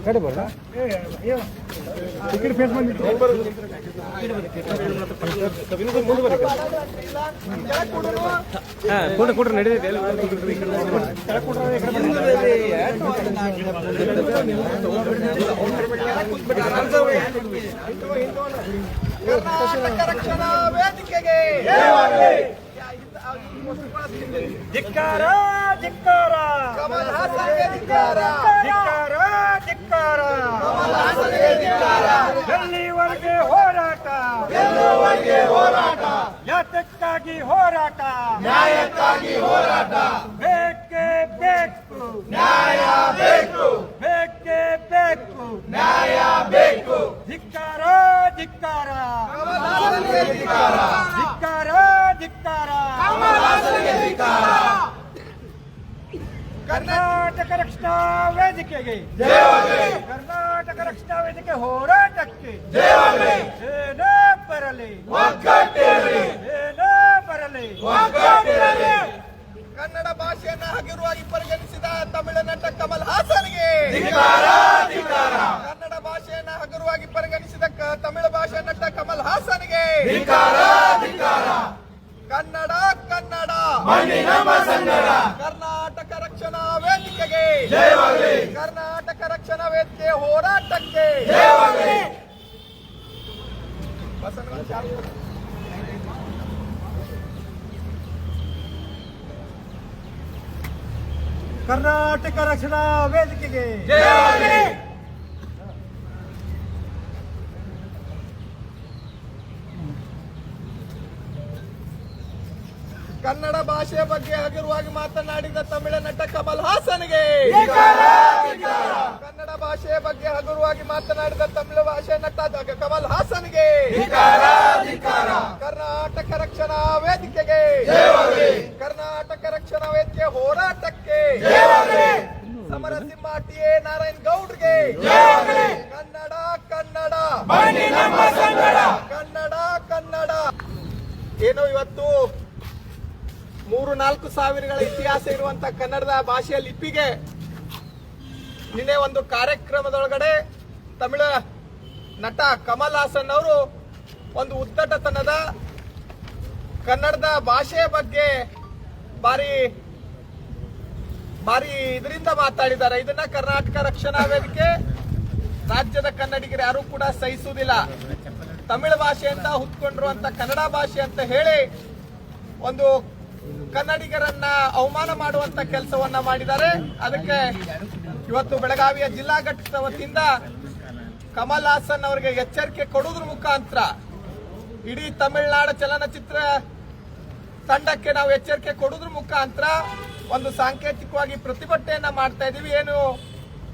ಗಾಡಿ ಬರಲ್ಲ ticket face ಮಾಡಿ ಕೊಡ್ರಿ ನಡೀತೈತೆ ಕರ್ನಾಟಕ ರಕ್ಷಣಾ ವೇದಿಕೆಗೆ ಧಿಕ್ಕಾರ ಧಿಕ್ಕಾರ ಕಮಲ್ ಹಾಸನ್ಗೆ ಧಿಕ್ಕಾರ ಧಿಕ್ಕಾರ ಧಿಕ್ಕಾರ ಕಮಲ್ ಹಾಸನ್ಗೆ ಧಿಕ್ಕಾರ ಎಲ್ಲಿವರೆಗೆ ಹೋರಾಟ ಎಲ್ಲವರೆಗೆ ಹೋರಾಟ ಯಾತಕ್ಕಾಗಿ ಹೋರಾಟ ನ್ಯಾಯಕ್ಕಾಗಿ ಹೋರಾಟ ಬೇಕೇ ಬೇಕು ನ್ಯಾಯ ಬೇಕು ಬೇಕೇ ಬೇಕು ನ್ಯಾಯ ಬೇಕು ಧಿಕ್ಕಾರ ಧಿಕ್ಕಾರ ಕಮಲ್ ಹಾಸನ್ಗೆ ಧಿಕ್ಕಾರ ಧಿಕ್ಕಾರ ಧಿಕ್ಕಾರ ಕಮಲ್ ಹಾಸನ್ಗೆ ಧಿಕ್ಕಾರ ಕರ್ನಾಟಕ ರಕ್ಷಣಾ ವೇದಿಕೆಗೆ ಜಯವಾಗಲಿ ಕರ್ನಾಟಕ ರಕ್ಷಣಾ ವೇದಿಕೆ ಹೋರಾಟಕ್ಕೆ ಜಯವಾಗಲಿ ಏನೇ ಬರಲಿ ಒಗ್ಗಟ್ಟಿರಲಿ ಏನೇ ಬರಲಿ ಒಗ್ಗಟ್ಟಿರಲಿ ಕನ್ನಡ ಭಾಷೆಯನ್ನು ಹಗುರವಾಗಿ ಪರಿಗಣಿಸಿದ ತಮಿಳು ನಟ ಕಮಲ್ ಹಾಸನ್ಗೆ ಧಿಕ್ಕಾರ ಧಿಕ್ಕಾರ ಕನ್ನಡ ಭಾಷೆಯನ್ನು ಹಗುರವಾಗಿ ಪರಿಗಣಿಸಿದ ತಮಿಳು ಭಾಷೆ ನಟ ಕಮಲ್ ಹಾಸನ್ಗೆ ಧಿಕ್ಕಾರ ಧಿಕ್ಕಾರ ಕನ್ನಡ ಕನ್ನಡ ಮಣ್ಣಿನ ಮಸನ್ನಡ ಕರ್ನಾಟಕ ರಕ್ಷಣಾ ವೇದಿಕೆಗೆ ಜಯವಾಗಲಿ ಕರ್ನಾಟಕ ರಕ್ಷಣಾ ವೇದಿಕೆ ಹೋರಾಟಕ್ಕೆ ಜಯವಾಗಲಿ ಕರ್ನಾಟಕ ರಕ್ಷಣಾ ವೇದಿಕೆಗೆ ಜಯವಾಗಲಿ ಕನ್ನಡ ಭಾಷೆಯ ಬಗ್ಗೆ ಹಗುರವಾಗಿ ಮಾತನಾಡಿದ ತಮಿಳು ನಟ ಕಮಲ್ ಹಾಸನ್ಗೆ ಕನ್ನಡ ಭಾಷೆಯ ಬಗ್ಗೆ ಹಗುರವಾಗಿ ಮಾತನಾಡಿದ ತಮಿಳು ಭಾಷೆ ನಟ ಕಮಲ್ ಹಾಸನ್ಗೆ ಕರ್ನಾಟಕ ರಕ್ಷಣಾ ವೇದಿಕೆಗೆ ಕರ್ನಾಟಕ ರಕ್ಷಣಾ ವೇದಿಕೆ ಹೋರಾಟಕ್ಕೆ ಸಮರಸಿಂಹ ಟಿ.ಎ. ನಾರಾಯಣ್ ಗೌಡ್ರಿಗೆ ಕನ್ನಡ ಕನ್ನಡ ಕನ್ನಡ ಕನ್ನಡ ಏನು ಇವತ್ತು 3-4 ಸಾವಿರಗಳ ಇತಿಹಾಸ ಇರುವಂತ ಕನ್ನಡದ ಭಾಷೆಯ ಲಿಪಿಗೆ ನಿನ್ನೆ ಒಂದು ಕಾರ್ಯಕ್ರಮದೊಳಗಡೆ ತಮಿಳು ನಟ ಕಮಲ್ ಹಾಸನ್ ಅವರು ಒಂದು ಉದ್ದಟತನದ ಕನ್ನಡದ ಭಾಷೆಯ ಬಗ್ಗೆ ಬಾರಿ ಇದರಿಂದ ಮಾತಾಡಿದ್ದಾರೆ. ಇದನ್ನ ಕರ್ನಾಟಕ ರಕ್ಷಣಾ ವೇದಿಕೆ ರಾಜ್ಯದ ಕನ್ನಡಿಗರು ಯಾರು ಕೂಡ ಸಹಿಸುವುದಿಲ್ಲ. ತಮಿಳು ಭಾಷೆ ಅಂತ ಹುಟ್ಕೊಂಡಿರುವಂತ ಕನ್ನಡ ಭಾಷೆ ಅಂತ ಹೇಳಿ ಒಂದು ಕನ್ನಡಿಗರನ್ನ ಅವಮಾನ ಮಾಡುವಂತ ಕೆಲಸವನ್ನ ಮಾಡಿದ್ದಾರೆ. ಅದಕ್ಕೆ ಇವತ್ತು ಬೆಳಗಾವಿಯ ಜಿಲ್ಲಾ ಘಟಕದ ವತಿಯಿಂದ ಕಮಲ್ ಹಾಸನ್ ಅವರಿಗೆ ಎಚ್ಚರಿಕೆ ಕೊಡುವುದ್ರ ಮುಖಾಂತರ ಇಡೀ ತಮಿಳುನಾಡು ಚಲನಚಿತ್ರ ತಂಡಕ್ಕೆ ನಾವು ಎಚ್ಚರಿಕೆ ಕೊಡುವುದ್ರ ಮುಖಾಂತರ ಒಂದು ಸಾಂಕೇತಿಕವಾಗಿ ಪ್ರತಿಭಟನೆಯನ್ನ ಮಾಡ್ತಾ ಇದೀವಿ. ಏನು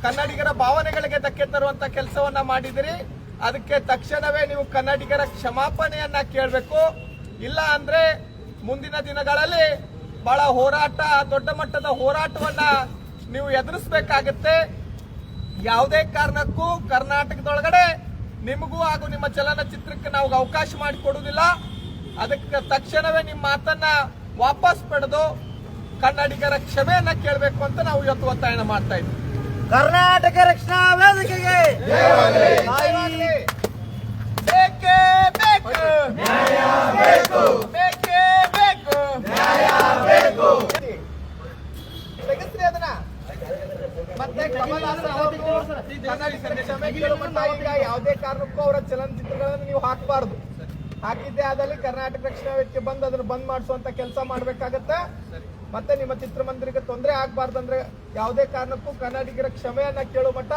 ಕನ್ನಡಿಗರ ಭಾವನೆಗಳಿಗೆ ಧಕ್ಕೆ ತರುವಂತ ಕೆಲಸವನ್ನ ಮಾಡಿದಿರಿ, ಅದಕ್ಕೆ ತಕ್ಷಣವೇ ನೀವು ಕನ್ನಡಿಗರ ಕ್ಷಮಾಪಣೆಯನ್ನ ಕೇಳಬೇಕು. ಇಲ್ಲ ಅಂದ್ರೆ ಮುಂದಿನ ದಿನಗಳಲ್ಲಿ ಬಹಳ ಹೋರಾಟ, ದೊಡ್ಡ ಮಟ್ಟದ ಹೋರಾಟವನ್ನ ನೀವು ಎದುರಿಸಬೇಕಾಗತ್ತೆ. ಯಾವುದೇ ಕಾರಣಕ್ಕೂ ಕರ್ನಾಟಕದೊಳಗಡೆ ನಿಮಗೂ ಹಾಗೂ ನಿಮ್ಮ ಚಲನಚಿತ್ರಕ್ಕೆ ನಾವು ಅವಕಾಶ ಮಾಡಿಕೊಡುವುದಿಲ್ಲ. ಅದಕ್ಕೆ ತಕ್ಷಣವೇ ನಿಮ್ಮ ಮಾತನ್ನ ವಾಪಸ್ ಪಡೆದು ಕನ್ನಡಿಗರ ಕ್ಷಮೆಯನ್ನ ಕೇಳಬೇಕು ಅಂತ ನಾವು ಇವತ್ತು ಒತ್ತಾಯ ಮಾಡ್ತಾ ಇದ್ದೀವಿ. ಕರ್ನಾಟಕ ರಕ್ಷಣಾ ವೇದಿಕೆಗೆ ಬೇಕೇ ಬೇಕು ನ್ಯಾಯ ಬೇಕು ಬೇಕೇ ಬೇಕು ನ್ಯಾಯ ಬೇಕು. ತೆಗೆಸ್ರಿ ಅದನ್ನ. ಮತ್ತೆ ಕಮಲ್ ಹಾಸನ್ ಕನ್ನಡಿಗರ ಕ್ಷಮೆ ಕೇಳುವಂತ ಈಗ ಯಾವುದೇ ಕಾರಣಕ್ಕೂ ಅವರ ಚಲನಚಿತ್ರಗಳನ್ನು ನೀವು ಹಾಕಬಾರ್ದು. ಹಾಕಿದ್ದೆ ಆದಲ್ಲಿ ಕರ್ನಾಟಕ ರಕ್ಷಣಾ ವೇದಿಕೆ ಬಂದು ಅದನ್ನು ಬಂದ್ ಮಾಡಿಸುವಂತ ಕೆಲಸ ಮಾಡ್ಬೇಕಾಗತ್ತೆ. ಮತ್ತೆ ನಿಮ್ಮ ಚಿತ್ರಮಂದಿರಕ್ಕೆ ತೊಂದರೆ ಆಗ್ಬಾರ್ದಂದ್ರೆ ಯಾವುದೇ ಕಾರಣಕ್ಕೂ ಕನ್ನಡಿಗರ ಕ್ಷಮೆಯನ್ನ ಕೇಳುವ ಮಟ್ಟ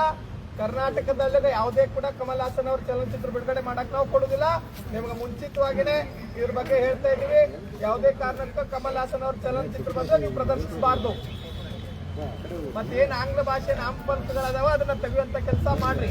ಕರ್ನಾಟಕದಲ್ಲದೆ ಯಾವುದೇ ಕೂಡ ಕಮಲ್ ಹಾಸನ್ ಅವ್ರ ಚಲನಚಿತ್ರ ಬಿಡುಗಡೆ ಮಾಡಕ್ ನಾವು ಕೊಡುದಿಲ್ಲ. ನಿಮ್ಗೆ ಮುಂಚಿತವಾಗಿನೇ ಇದ್ರ ಬಗ್ಗೆ ಹೇಳ್ತಾ ಇದೀವಿ. ಯಾವುದೇ ಕಾರಣಕ್ಕೂ ಕಮಲ್ ಹಾಸನ್ ಅವ್ರ ಚಲನಚಿತ್ರ ಬಗ್ಗೆ ನೀವು ಪ್ರದರ್ಶಿಸಬಾರ್ದು. ಮತ್ತೇನ್ ಆಂಗ್ಲ ಭಾಷೆ ನಾಮಫಲಕಗಳದಾವ ಅದನ್ನ ತೆಗೆಯುವಂತ ಕೆಲಸ ಮಾಡ್ರಿ.